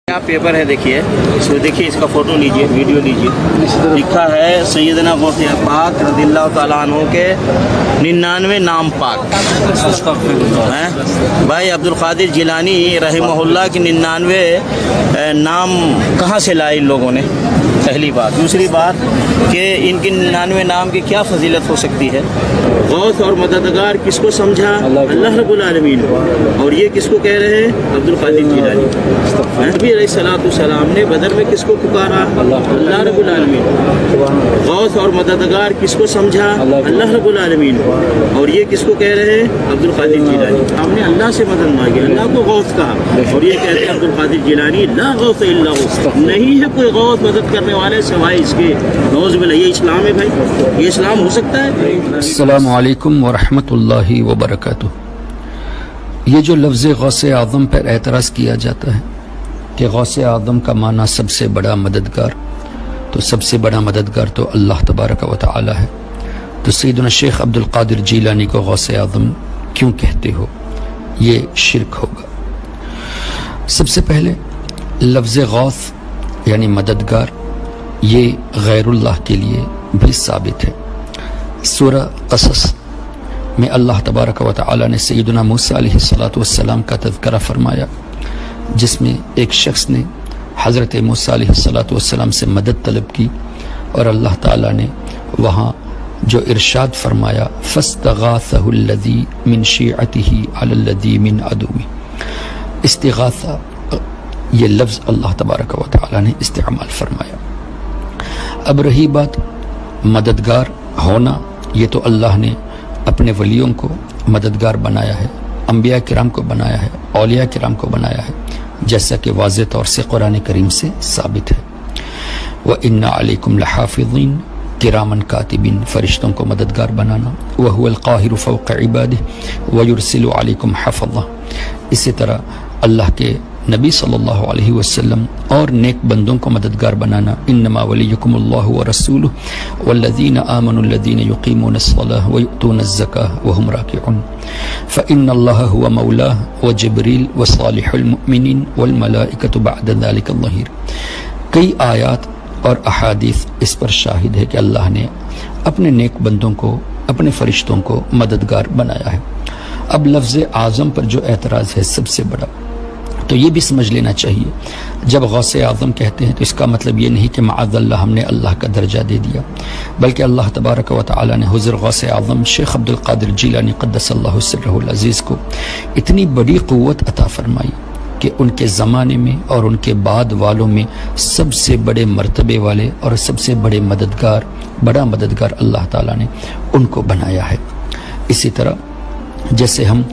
क्या पेपर है देखिए, इसमें देखिए, इसका फोटो लीजिए, वीडियो लीजिए। लिखा है सैयदना गौसे पाक रज़ियल्लाहु ताला अन्हु के 99 नाम पाक हैं। भाई अब्दुल कादिर जिलानी रहमहुल्लाह की 99 नाम कहाँ से लाए इन लोगों ने, पहली बात। दूसरी बात कि इनके 99 नाम की क्या फजीलत हो सकती है। गौस और मददगार किसको समझा, अल्लाह रब्बुल आलमीन को, और ये किसको कह रहे हैं, अब्दुल कादिर जिलानी। नबी अलैहिस्सलाम ने बदर में किसको पुकारा, अल्लाह रब्बुल आलमीन को। गौस और मददगार किसको समझा, अल्लाह रब्बुल आलमीन को, और ये किसको कह रहे हैं, अब्दुल कादिर जिलानी। हमने अल्लाह से मदद मांगी, अल्लाह को गौस कहा, और ये कहते हैं अब्दुल कादिर जिलानी ला गौस इल्ला हु, नहीं है कोई गौस मदद करने वाले सिवाय इसके। नौज़ बिल्लाह, ये इस्लाम है भाई, ये इस्लाम हो सकता है। अस्सलामु अलैकुम व रहमतुल्लाहि व बरकातुहू। ये जो लफ्ज़ गौसे आज़म पर एतराज़ किया जाता है कि गौसे आज़म का माना सबसे बड़ा मददगार, तो सबसे बड़ा मददगार तो अल्लाह तबारक व तआला है। तो सैयदना शेख अब्दुल कादिर जिलानी को गौसे आज़म क्यों कहते हो, ये शिरक होगा। सबसे पहले लफ्ज़ गौस यानी मददगार ये गैरुल्लाह के लिए भी साबित है। सूरह क़सस में अल्लाह तबारक व तआला ने सैयदना मूसा अलैहिस्सलातु वस्सलाम का तज़किरा फरमाया, जिसमें एक शख्स ने हज़रत मूसा अलैहिस्सलातु वस्सलाम से मदद तलब की, और अल्लाह ताला ने वहाँ जो इरशाद फरमाया, फस्तगासहुल्लज़ी मिन शिअतिही अलल्लज़ी मिन अदुव्वी। इस्तिगासा ये लफ्ज़ अल्लाह तबारक व तआला ने इस्तेमाल फरमाया। अब रही बात मददगार होना, ये तो अल्लाह ने अपने वलियों को मददगार बनाया है, अंबिया किराम को बनाया है, औलिया किराम को बनाया है, जैसा कि वाज़ेह तौर से कुरान करीम से साबित है। व इन्ना अलैकुम लहाफ़िज़ीन किरामन कातिबिन, फरिश्तों को मददगार बनाना। व हुवल क़ाहिरु फ़ौक़ इबादिही व युरसिलु अलैकुम हफ़ज़ा। इसी तरह अल्लाह के नबी सल्लल्लाहु अलैहि वसल्लम और नेक बंदों को मददगार बनाना। इन्नमा वलियुकुमुल्लाहु व रसूलुहु वल्लज़ीना आमनु अल्लज़ीना युक़ीमूनस्सलाह व यु'तूनज़्ज़काह व हुम राकिऊन फ़इन्नल्लाहा हुवा मौलाहु व जिब्रील व सालिहुल मुमिनीन वल मलाइकतु बअद ज़ालिका ज़हीर। कई आयात और अहादीस इस पर शाहिद है कि अल्लाह ने अपने नेक बंदों को, अपने फरिश्तों को मददगार बनाया है। अब लफ्ज़ आज़म पर जो एतराज़ है सबसे बड़ा, तो ये भी समझ लेना चाहिए, जब गौसे आज़म कहते हैं तो इसका मतलब ये नहीं कि माअज़ल्लाह हमने अल्लाह का दर्जा दे दिया, बल्कि अल्लाह तबारक व तआला ने हुज़ूर गौसे आज़म शेख अब्दुल कादिर जिलानी क़द्दसल्लाहु सिर्रहुल अज़ीज़ को इतनी बड़ी क़ुव्वत अता फरमाई कि उनके ज़माने में और उनके बाद वालों में सबसे बड़े मर्तबे वाले और सबसे बड़े मददगार, बड़ा मददगार अल्लाह ताला ने उनको बनाया है। इसी तरह जैसे हम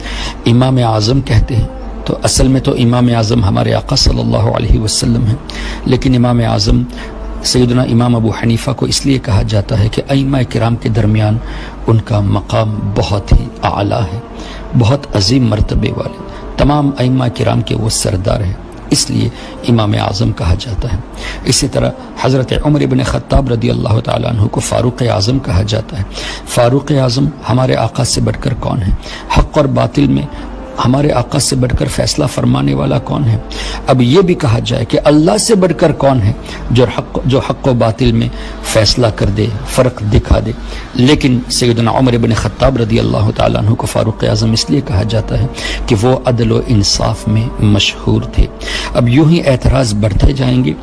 इमाम आज़म कहते हैं, तो असल में तो इमाम आज़म हमारे आका सल्लल्लाहु अलैहि वसल्लम हैं, लेकिन इमाम आज़म सैयदना इमाम अबू हनीफ़ा को इसलिए कहा जाता है कि अइम्मा किराम के दरमियान उनका मकाम बहुत ही आला है, बहुत अजीम मर्तबे वाले, तमाम अइम्मा किराम के वो सरदार हैं, इसलिए इमाम आज़म कहा जाता है। इसी तरह हज़रत उमर इब्न ख़त्ताब रदी अल्लाह ताला अन्हु को फ़ारूक़ आज़म कहा जाता है। फ़ारूक़ आज़म हमारे आका से बढ़कर कौन है, हक़ और बातिल में हमारे आका से बढ़कर फैसला फरमाने वाला कौन है। अब ये भी कहा जाए कि अल्लाह से बढ़कर कौन है, जो हक़ व बातिल में फैसला कर दे, फ़र्क दिखा दे। लेकिन सैयदना उमर इब्न ख़त्ताब रदी अल्लाह ताला अन्हु को फ़ारूक़ आज़म इसलिए कहा जाता है कि वो अदल व इंसाफ में मशहूर थे। अब यूं ही एतराज़ बढ़ते जाएंगे,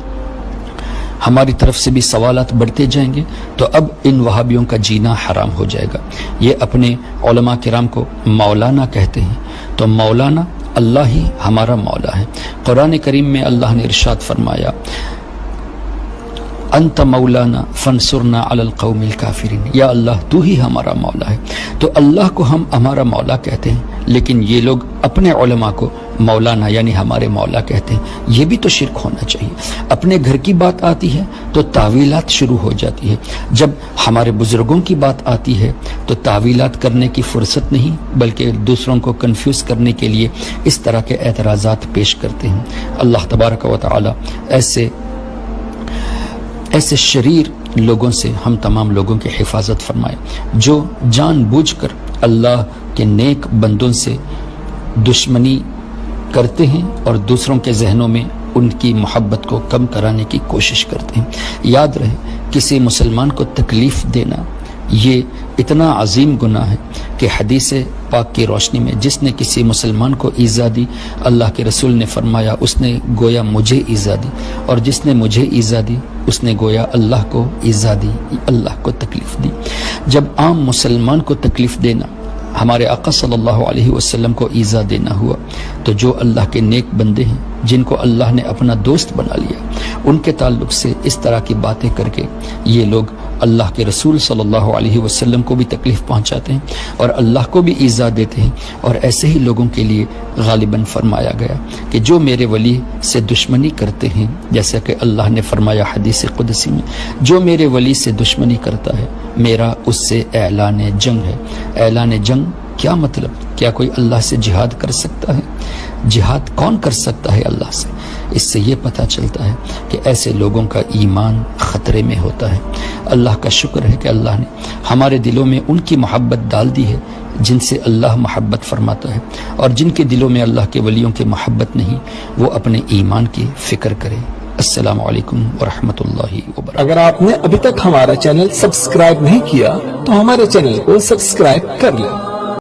हमारी तरफ से भी सवालात बढ़ते जाएंगे, तो अब इन वहाबियों का जीना हराम हो जाएगा। ये अपने उलमा किराम को मौलाना कहते हैं, तो मौलाना अल्लाह ही हमारा मौला है। कुरान करीम में अल्लाह ने इरशाद फरमाया, अंत मौलाना फंसुरना अलल कौमिल काफिरीन, या अल्लाह तू ही हमारा मौला है। तो अल्लाह को हम हमारा मौला कहते हैं, लेकिन ये लोग अपने उलमा को मौलाना यानी हमारे मौला कहते हैं। ये भी तो शिरक होना चाहिए। अपने घर की बात आती है तो तावीलात शुरू हो जाती है, जब हमारे बुजुर्गों की बात आती है तो तावीलात करने की फुर्सत नहीं, बल्कि दूसरों को कंफ्यूज करने के लिए इस तरह के एतराज़ात पेश करते हैं। अल्लाह तबारक व तआला ऐसे शरीर लोगों से हम तमाम लोगों की हिफाजत फरमाए, जो जानबूझकर अल्लाह के नेक बंदों से दुश्मनी करते हैं और दूसरों के जहनों में ان کی محبت کو کم کرانے کی کوشش کرتے ہیں۔ یاد رہے کسی مسلمان کو تکلیف دینا یہ اتنا عظیم گناہ ہے کہ حدیث پاک کی روشنی میں جس نے کسی مسلمان کو ایذا دی، اللہ کے رسول نے فرمایا اس نے گویا مجھے ایذا دی، اور جس نے مجھے ایذا دی اس نے گویا اللہ کو ایذا دی، اللہ کو تکلیف دی۔ جب عام مسلمان کو تکلیف دینا ہمارے آقا صلی اللہ علیہ وسلم کو ایذا دینا ہوا، تو جو اللہ کے نیک بندے ہیں جن کو اللہ نے اپنا دوست بنا لیا، ان کے تعلق سے اس طرح کی باتیں کر کے یہ لوگ اللہ کے رسول صلی اللہ علیہ وسلم کو بھی تکلیف پہنچاتے ہیں اور اللہ کو بھی ایذا دیتے ہیں۔ اور ایسے ہی لوگوں کے لیے غالباً فرمایا گیا کہ جو میرے ولی سے دشمنی کرتے ہیں، جیسا کہ اللہ نے فرمایا حدیث قدسی میں، جو میرے ولی سے دشمنی کرتا ہے میرا اس سے اعلان جنگ ہے۔ اعلان جنگ کیا مطلب؟ کیا کوئی اللہ سے جہاد کر سکتا ہے؟ جہاد کون کر سکتا ہے اللہ سے؟ اس سے یہ پتہ چلتا ہے کہ ایسے لوگوں کا ایمان خطرے میں ہوتا ہے۔ اللہ کا شکر ہے کہ اللہ نے ہمارے دلوں میں ان کی محبت ڈال دی ہے جن سے اللہ محبت فرماتا ہے، اور جن کے دلوں میں اللہ کے ولیوں کی محبت نہیں وہ اپنے ایمان کی فکر کرے۔ السلام علیکم ورحمۃ اللہ وبرکاتہ۔ اگر آپ نے ابھی تک ہمارا چینل سبسکرائب نہیں کیا تو ہمارے چینل کو سبسکرائب کر لیں